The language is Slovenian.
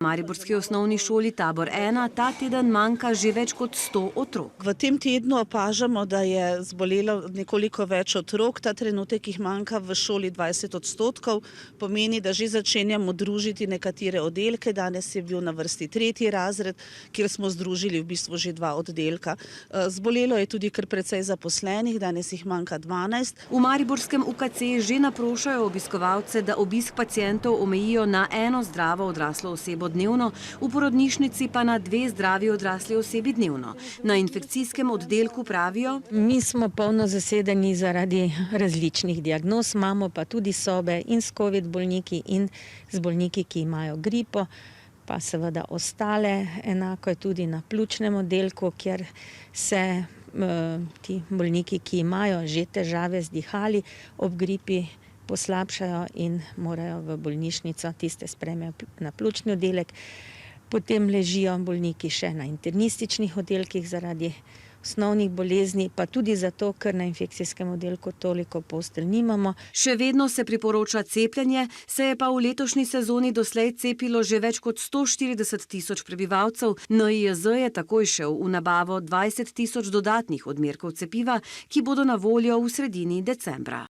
V mariborski osnovni šoli Tabor 1 ta teden manjka že več kot 100 otrok. V tem tednu opažamo, da je zbolelo nekoliko več otrok. Ta trenutek jih manjka v šoli 20%. Pomeni, da že začenjamo družiti nekatere oddelke. Danes je bil na vrsti 3. razred, kjer smo združili v bistvu že 2 oddelka. Zbolelo je tudi kar precej zaposlenih, danes jih manjka 12. V mariborskem UKC že naprošajo obiskovalce, da obisk pacientov omejijo na eno zdravo odraslo osebo dnevno, v porodnišnici pa na 2 zdravi odrasli osebi dnevno. Na infekcijskem oddelku pravijo: Mi smo polno zasedeni zaradi različnih diagnoz, imamo pa tudi sobe in s COVID bolniki in z bolniki, ki imajo gripo, pa seveda ostale. Enako je tudi na pljučnem oddelku, kjer se ti bolniki, ki imajo že težave z dihali, ob gripi poslabšajo in morajo v bolnišnico, tiste sprejmejo na pljučni oddelek. Potem ležijo bolniki še na internističnih oddelkih zaradi osnovnih bolezni, pa tudi zato, ker na infekcijskem oddelku toliko postelj nimamo. Še vedno se priporoča cepljenje, se je pa v letošnji sezoni doslej cepilo že več kot 140.000 prebivalcev. NIJZ je takoj šel v nabavo 20.000 dodatnih odmerkov cepiva, ki bodo na voljo v sredini decembra.